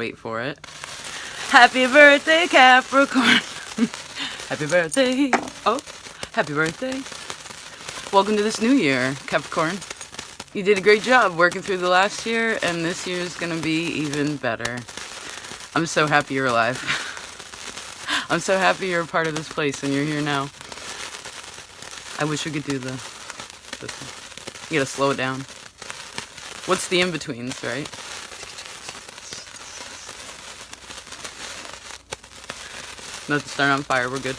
Wait for it. Happy birthday, Capricorn. Happy birthday. Oh, happy birthday. Welcome to this new year, Capricorn. You did a great job working through the last year, and this year is going to be even better. I'm so happy you're alive. I'm so happy you're a part of this place and you're here now. I wish we could do this one. You gotta slow it down. What's the in-betweens, right? Nothing starting on fire, we're good.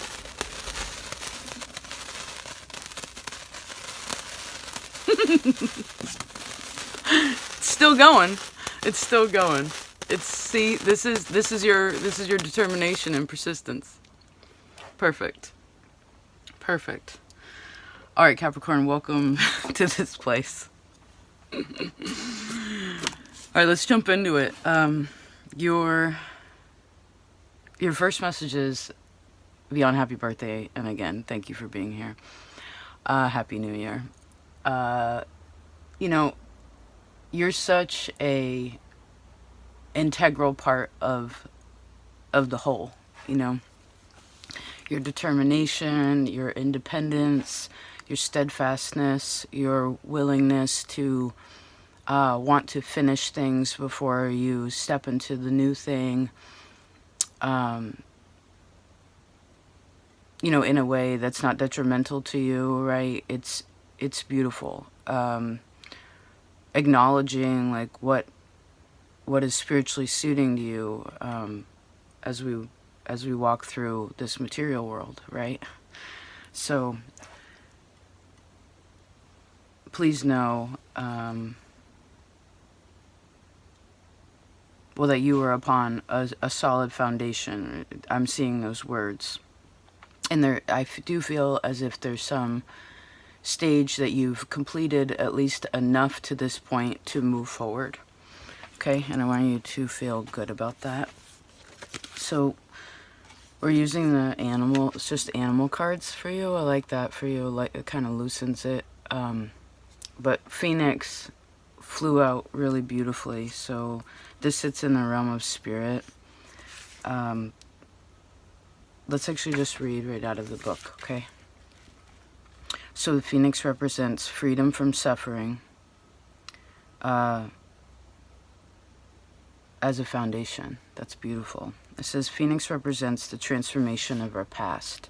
It's still going. It's still going. See, this is your determination and persistence. Perfect. Perfect. All right, Capricorn, welcome to this place. All right, let's jump into it. Your first message is beyond happy birthday, and again, thank you for being here. Happy New Year. You know, you're such a integral part of the whole, you know. Your determination, your independence, your steadfastness, your willingness to want to finish things before you step into the new thing, you know, in a way that's not detrimental to you, right? It's beautiful. Acknowledging like what is spiritually suiting to you as we walk through this material world, right? So please know well that you are upon a solid foundation. I'm seeing those words, and I do feel as if there's some stage that you've completed at least enough to this point to move forward. Okay, and I want you to feel good about that. So we're using the animal, it's just animal cards for you. I like that for you, like it kind of loosens it. But Phoenix flew out really beautifully, so this sits in the realm of spirit. Let's actually just read right out of the book, okay? So the Phoenix represents freedom from suffering as a foundation. That's beautiful. It says Phoenix represents the transformation of our past.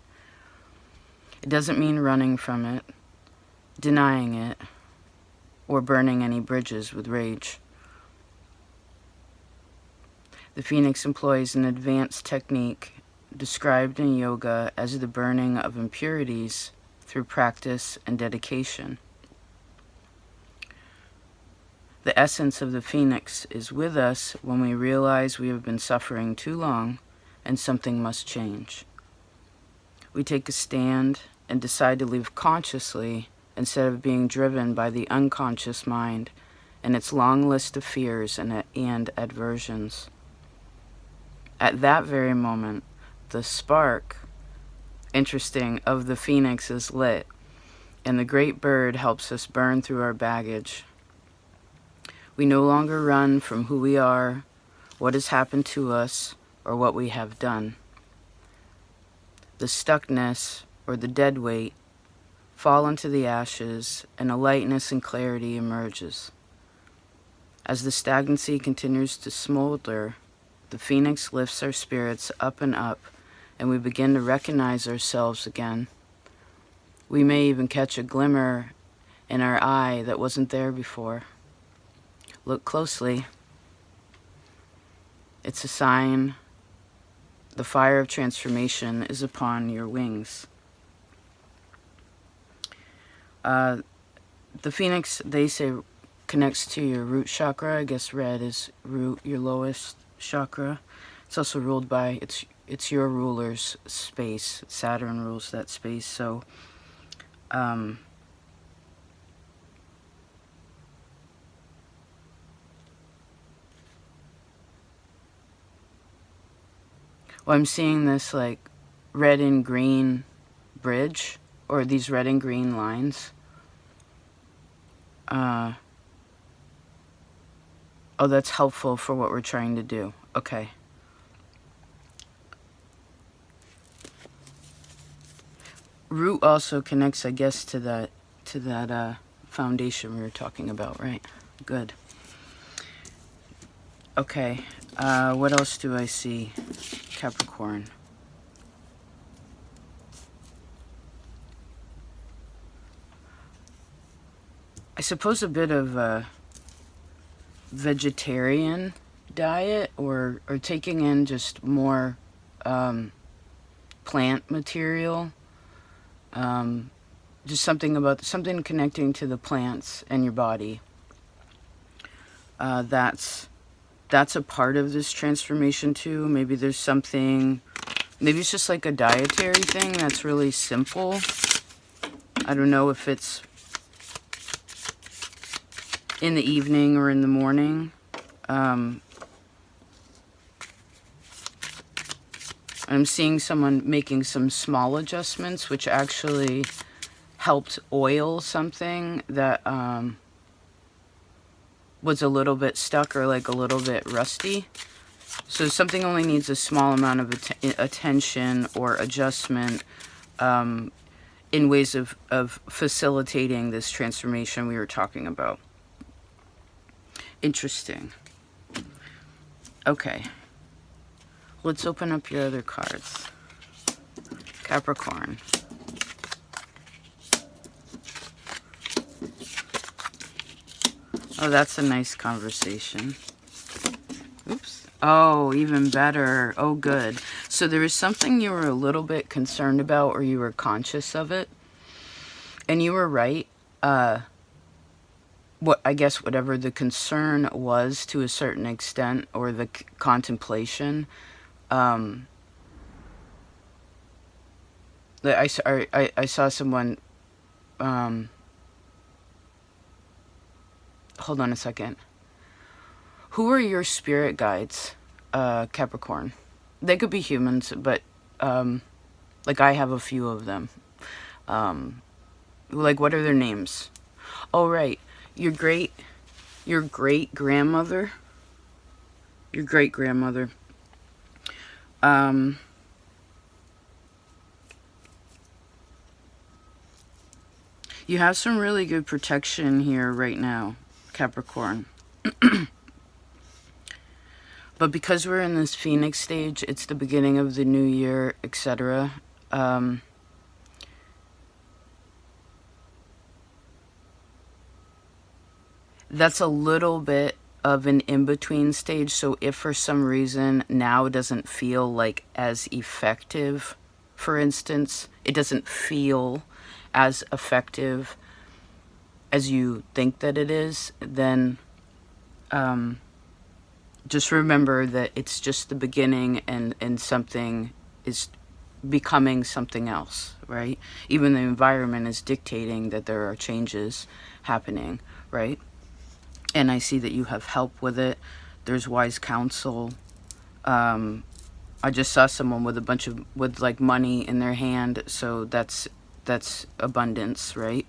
It doesn't mean running from it, denying it, or burning any bridges with rage. The Phoenix employs an advanced technique described in yoga as the burning of impurities through practice and dedication. The essence of the Phoenix is with us when we realize we have been suffering too long and something must change. We take a stand and decide to live consciously instead of being driven by the unconscious mind and its long list of fears and aversions. At that very moment, the spark, interesting, of the Phoenix is lit, and the great bird helps us burn through our baggage. We no longer run from who we are, what has happened to us, or what we have done. The stuckness, or the dead weight, fall into the ashes, and a lightness and clarity emerges. As the stagnancy continues to smolder, the Phoenix lifts our spirits up and up, and we begin to recognize ourselves again. We may even catch a glimmer in our eye that wasn't there before. Look closely. It's a sign the fire of transformation is upon your wings. The Phoenix, they say, connects to your root chakra. I guess red is root, your lowest chakra. It's also ruled by, it's your ruler's space. Saturn rules that space. So well, I'm seeing this like red and green bridge, or these red and green lines. Oh, that's helpful for what we're trying to do. Okay. Root also connects, I guess, to that foundation we were talking about, right? Good. Okay. What else do I see? Capricorn. I suppose a bit of a vegetarian diet, or taking in just more plant material. Just something connecting to the plants and your body. That's a part of this transformation too. Maybe there's something, maybe it's just like a dietary thing that's really simple. I don't know if it's in the evening or in the morning. I'm seeing someone making some small adjustments, which actually helped oil something that was a little bit stuck or like a little bit rusty. So something only needs a small amount of attention or adjustment in ways of facilitating this transformation we were talking about. Interesting. Okay. Let's open up your other cards. Capricorn. Oh, that's a nice conversation. Oops. Oh, even better. Oh, good. So there was something you were a little bit concerned about, or you were conscious of it. And you were right. I guess whatever the concern was to a certain extent, or the contemplation, I saw someone, hold on a second. Who are your spirit guides, Capricorn? They could be humans, but like I have a few of them. Like, what are their names? Oh, right. Your great grandmother. Your great grandmother. You have some really good protection here right now, Capricorn. But because we're in this Phoenix stage, it's the beginning of the new year, etc. That's a little bit of an in-between stage. So if for some reason now doesn't feel like as effective, for instance, it doesn't feel as effective as you think that it is, then just remember that it's just the beginning, and something is becoming something else, right? Even the environment is dictating that there are changes happening, right? And I see that you have help with it. There's wise counsel. I just saw someone with like money in their hand, so that's abundance, right?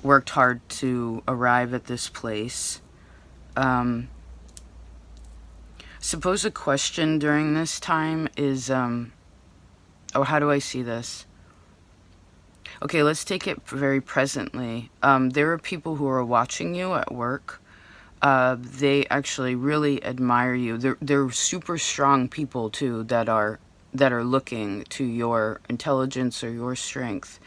Worked hard to arrive at this place. Suppose a question during this time is, how do I see this? Okay, let's take it very presently. There are people who are watching you at work. They actually really admire you. They're super strong people too that are looking to your intelligence or your strength.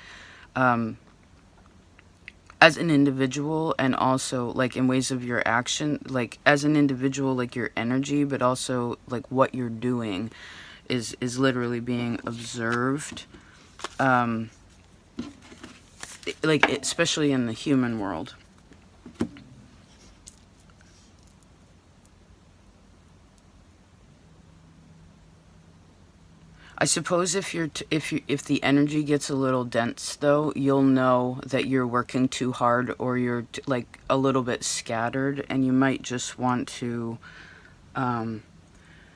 As an individual, and also like in ways of your action, like as an individual, like your energy, but also like what you're doing is literally being observed, like especially in the human world. I suppose if the energy gets a little dense, though, you'll know that you're working too hard, or you're like a little bit scattered, and you might just want to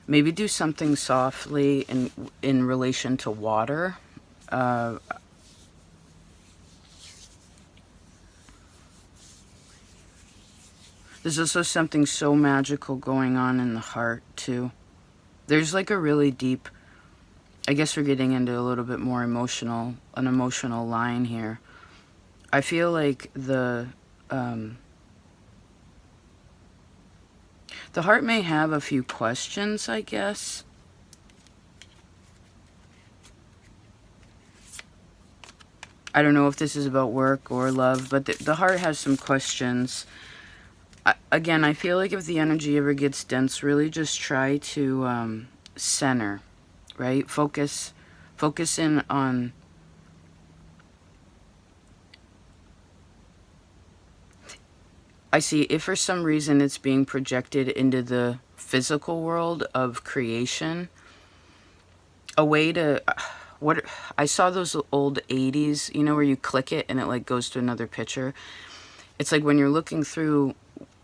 maybe do something softly in relation to water. There's also something so magical going on in the heart, too. There's like a really deep, I guess we're getting into a little bit more an emotional line here. I feel like the heart may have a few questions, I guess. I don't know if this is about work or love, but the heart has some questions. Again, I feel like if the energy ever gets dense, really just try to center, right? Focus in on I see if for some reason it's being projected into the physical world of creation, a way to what I saw those old 80s, you know, where you click it and it like goes to another picture. It's like when you're looking through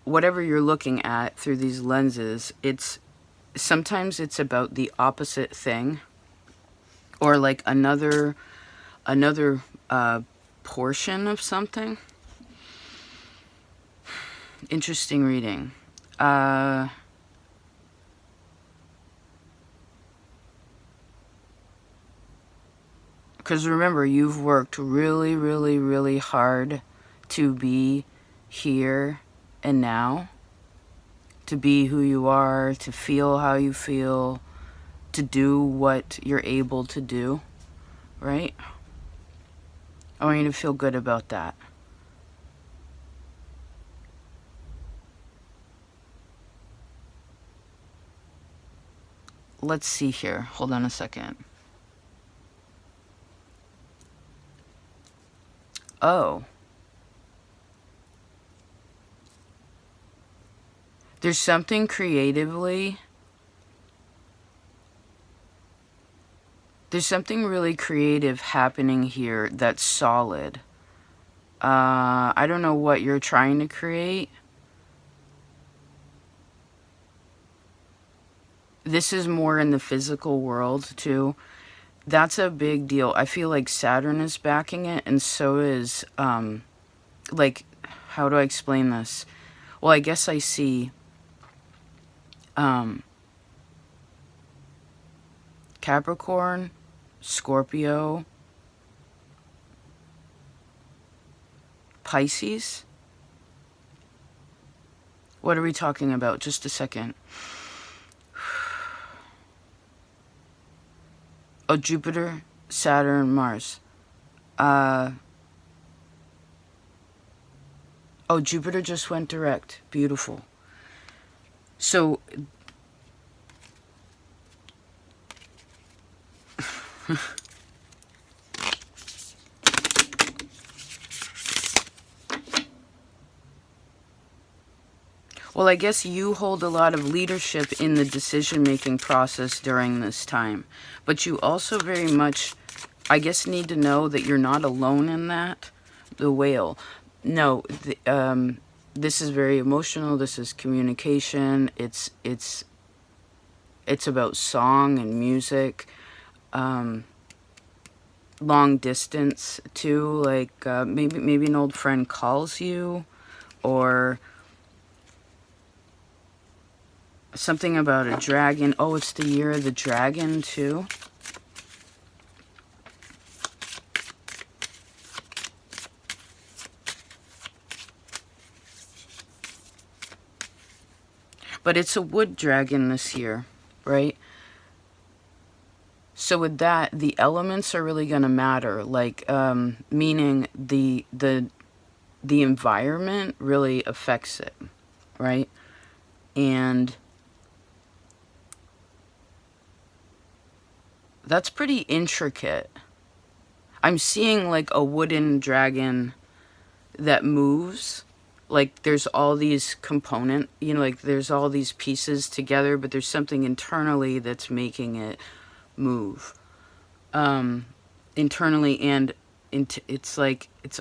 whatever you're looking at through these lenses, sometimes it's about the opposite thing, or like another portion of something. Interesting reading. Because remember, you've worked really, really, really hard to be here and now, to be who you are, to feel how you feel, to do what you're able to do, right? I want you to feel good about that. Let's see here. Hold on a second. Oh. There's something creatively. There's something really creative happening here that's solid. I don't know what you're trying to create. This is more in the physical world, too. That's a big deal. I feel like Saturn is backing it, and so is, like, how do I explain this? Well, I guess I see, Capricorn, Scorpio, Pisces. What are we talking about? Just a second. Oh, Jupiter, Saturn, Mars. Oh, Jupiter just went direct. Beautiful. So, well, I guess you hold a lot of leadership in the decision-making process during this time. But you also very much, I guess, need to know that you're not alone in that. The whale. No, this is very emotional. This is communication. It's about song and music. Long distance, too. Like, maybe an old friend calls you, or something about a dragon. Oh, it's the year of the dragon, too. But it's a wood dragon this year, right? So with that, the elements are really going to matter. Like, meaning the environment really affects it, right? And that's pretty intricate. I'm seeing like a wooden dragon that moves. Like there's all these component, you know, like there's all these pieces together, but there's something internally that's making it move. Internally, and it's like, it's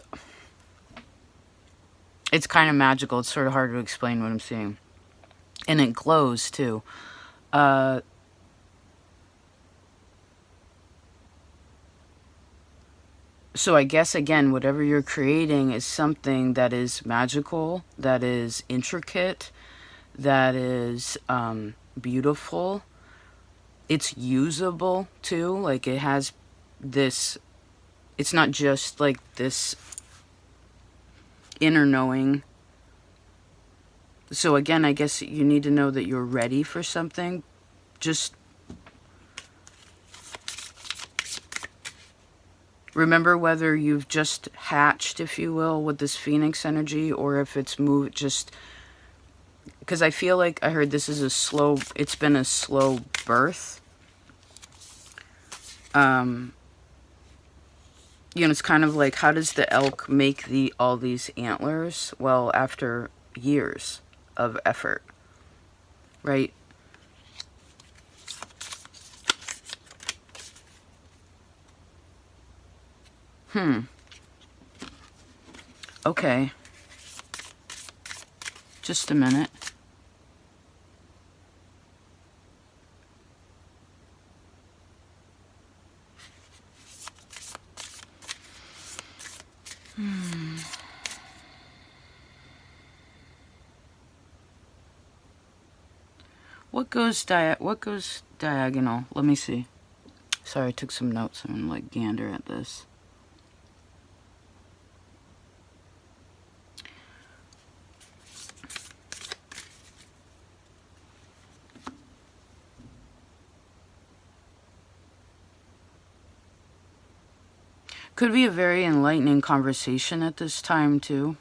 kind of magical. It's sort of hard to explain what I'm seeing. And it glows too. So I guess, again, whatever you're creating is something that is magical, that is intricate, that is beautiful. It's usable too. Like, it has this, it's not just like this inner knowing. So again, I guess you need to know that you're ready for something. Just remember whether you've just hatched, if you will, with this Phoenix energy, or if it's moved just... Because I feel like I heard this is a slow... It's been a slow birth. You know, it's kind of like, how does the elk make all these antlers? Well, after years of effort, right? Okay. Just a minute. What goes diagonal? Let me see. Sorry, I took some notes. I'm gonna like gander at this. Could be a very enlightening conversation at this time too.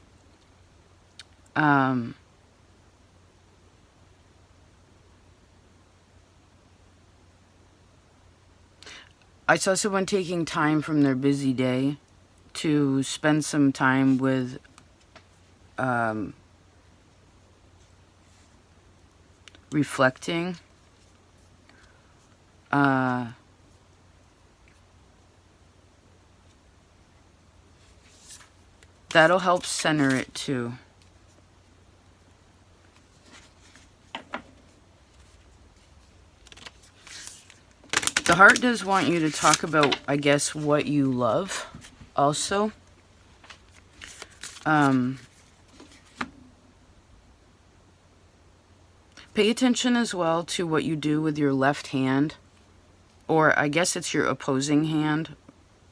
I saw someone taking time from their busy day to spend some time with reflecting. That'll help center it too. The heart does want you to talk about, I guess, what you love also. Pay attention as well to what you do with your left hand, or I guess it's your opposing hand,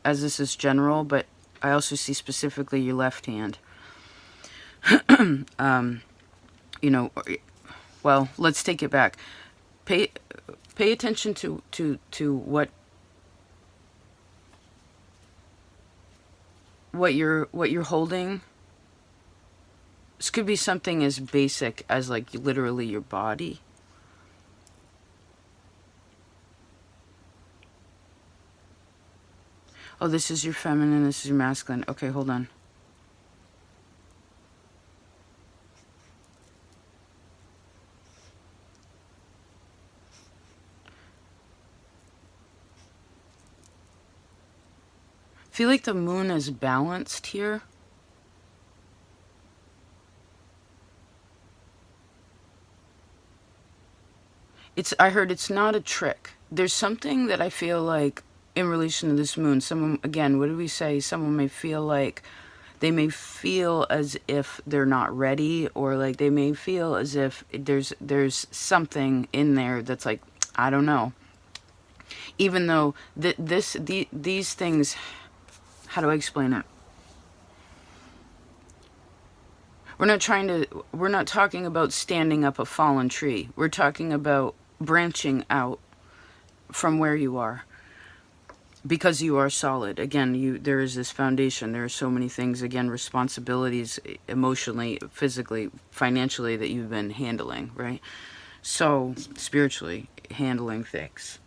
as this is general, but I also see specifically your left hand. You know, well, let's take it back. Pay attention to what you're holding. This could be something as basic as like literally your body. Oh, this is your feminine, this is your masculine. Okay, hold on. I feel like the moon is balanced here. I heard it's not a trick. There's something that I feel like in relation to this moon. Someone, again, what did we say? Someone may feel like they may feel as if they're not ready, or like they may feel as if there's something in there that's like, I don't know. Even though these things, how do I explain it? We're not talking about standing up a fallen tree. We're talking about branching out from where you are, because you are solid. Again, there is this foundation. There are so many things, again, responsibilities, emotionally, physically, financially, that you've been handling, right? So spiritually handling things.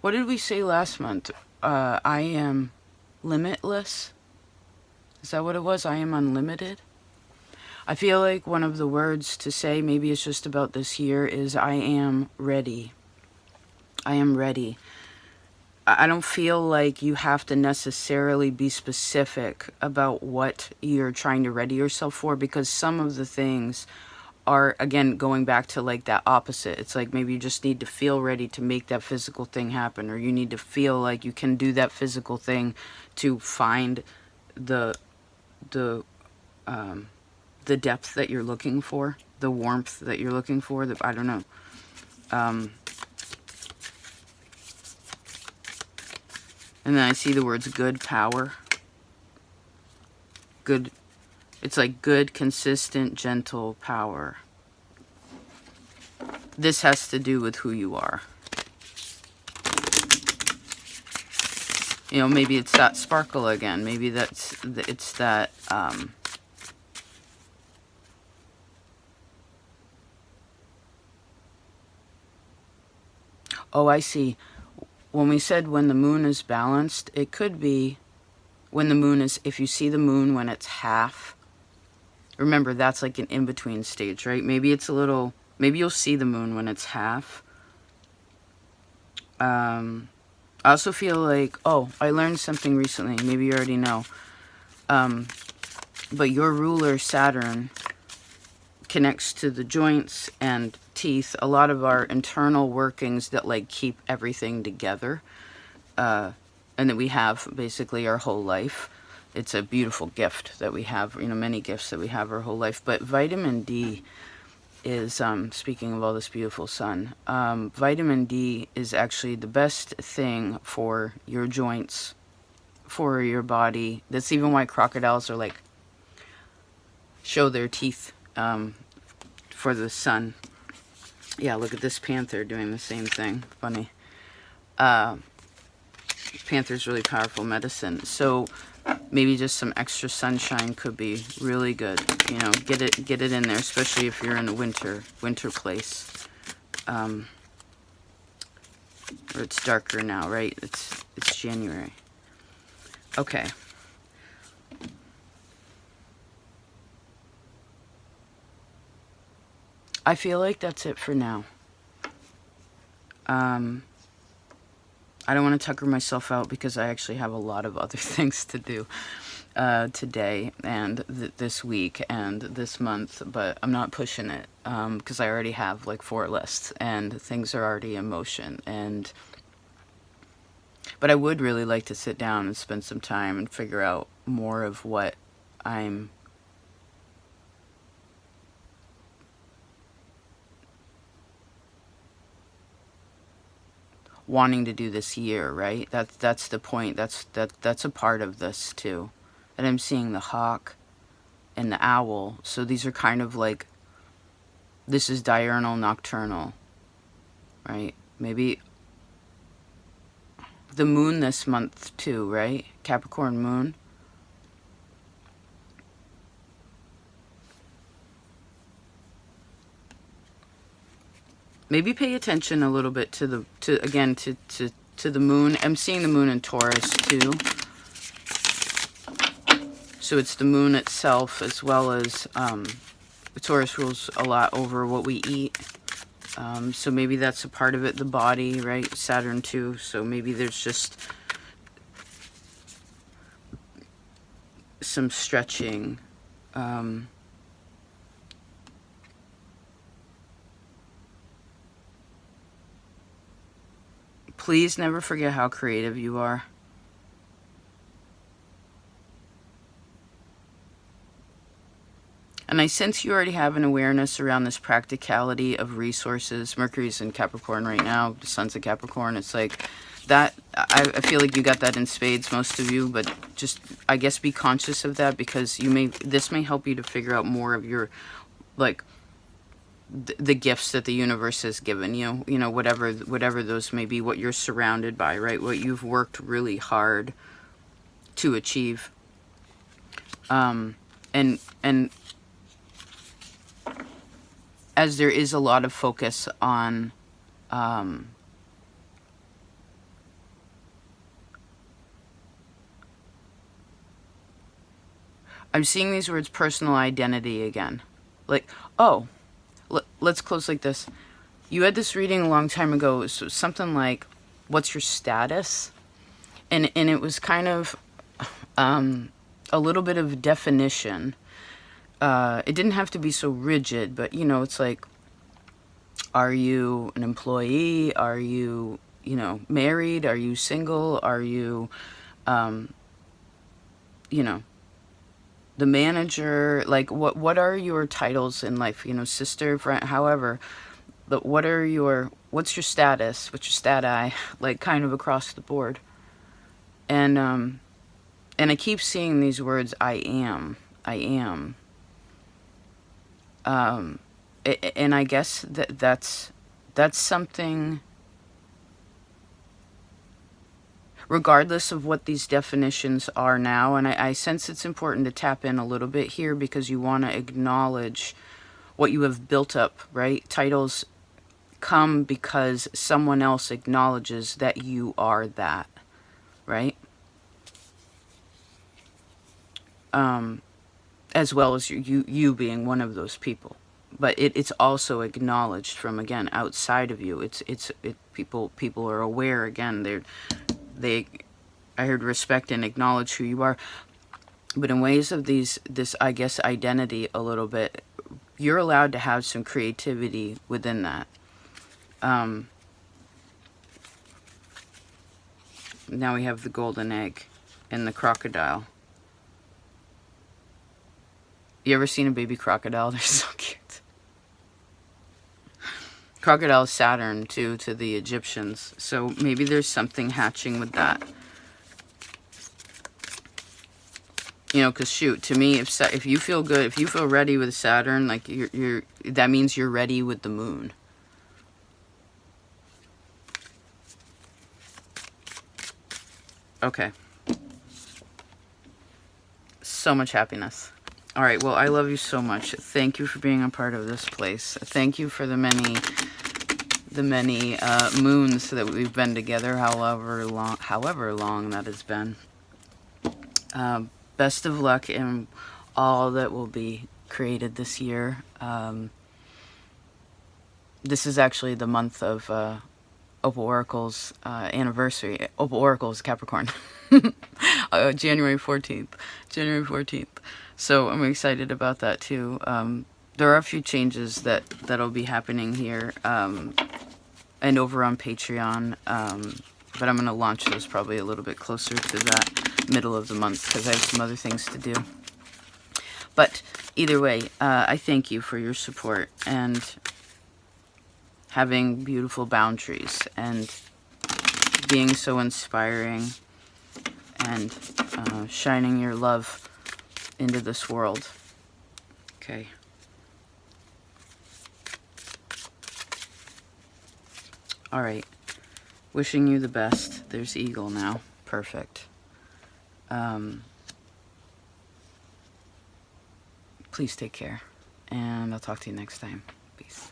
What did we say last month? I am limitless. Is that what it was? I am unlimited. I feel like one of the words to say, maybe it's just about this year, is I am ready. I am ready. I don't feel like you have to necessarily be specific about what you're trying to ready yourself for, because some of the things are, again, going back to like that opposite. It's like maybe you just need to feel ready to make that physical thing happen, or you need to feel like you can do that physical thing to find the the the depth that you're looking for, the warmth that you're looking for. I don't know. And then I see the words good, power. Good. It's like good, consistent, gentle power. This has to do with who you are. You know, maybe it's that sparkle again. Maybe it's that, oh, I see. When we said when the moon is balanced, it could be when the moon is, if you see the moon when it's half, remember that's like an in-between stage, right? Maybe it's a little, maybe you'll see the moon when it's half. I also feel like, oh, I learned something recently. Maybe you already know. But your ruler, Saturn, connects to the joints and teeth, a lot of our internal workings that like keep everything together, and that we have basically our whole life. It's a beautiful gift that we have, you know, many gifts that we have our whole life. But vitamin D is, speaking of all this beautiful sun, vitamin D is actually the best thing for your joints, for your body. That's even why crocodiles are like, show their teeth, for the sun. Yeah, look at this panther doing the same thing. Funny. Panther's really powerful medicine. So maybe just some extra sunshine could be really good. You know, get it in there, especially if you're in a winter place. Or it's darker now, right? It's January. Okay. I feel like that's it for now. I don't want to tucker myself out because I actually have a lot of other things to do today and this week and this month, but I'm not pushing it because I already have like 4 lists and things are already in motion. But I would really like to sit down and spend some time and figure out more of what I'm wanting to do this year, right? That's the point. That's a part of this too. And I'm seeing the hawk and the owl. So these are kind of like, this is diurnal, nocturnal, right? Maybe the moon this month too, right? Capricorn moon. Maybe pay attention a little bit to the the moon. I'm seeing the moon in Taurus too. So it's the moon itself, as well as Taurus rules a lot over what we eat. So maybe that's a part of it, the body, right? Saturn too. So maybe there's just some stretching. Please never forget how creative you are. And I sense you already have an awareness around this practicality of resources. Mercury's in Capricorn right now. The sun's in Capricorn. It's like that. I feel like you got that in spades, most of you. But just, I guess, be conscious of that, because this may help you to figure out more of your, like, the gifts that the universe has given you. You know, whatever those may be, what you're surrounded by, right? What you've worked really hard to achieve. And as there is a lot of focus on I'm seeing these words, personal identity, again. Like, oh, let's close like this. You had this reading a long time ago. So something like, what's your status? And it was kind of a little bit of definition. It didn't have to be so rigid, but you know, it's like, are you an employee? Are you, you know, married? Are you single? Are you, you know, the manager? Like, what are your titles in life? You know, sister, friend, however. But what's your status? What's your stati? Like, kind of across the board. And I keep seeing these words, I am. And I guess that's something, regardless of what these definitions are now, and I sense it's important to tap in a little bit here because you want to acknowledge what you have built up, right? Titles come because someone else acknowledges that you are that, right? As well as you being one of those people. But it's also acknowledged from, again, outside of you. People are aware, again, I heard respect and acknowledge who you are. But in ways of this, I guess, identity a little bit, you're allowed to have some creativity within that. Now we have the golden egg and the crocodile. You ever seen a baby crocodile? They're so cute. Crocodile is Saturn, too, to the Egyptians. So maybe there's something hatching with that. You know, because shoot, to me, if you feel good, if you feel ready with Saturn, like that means you're ready with the moon. Okay. So much happiness. All right, well, I love you so much. Thank you for being a part of this place. Thank you for the many moons that we've been together, however long that has been. Best of luck in all that will be created this year. This is actually the month of Opal Oracle's anniversary. Opal Oracle's Capricorn. January 14th. So I'm excited about that too. There are a few changes that'll be happening here and over on Patreon, but I'm going to launch those probably a little bit closer to that middle of the month because I have some other things to do. But either way, I thank you for your support and having beautiful boundaries and being so inspiring and shining your love into this world. Okay. All right. Wishing you the best. There's Eagle now. Perfect. Please take care. And I'll talk to you next time. Peace.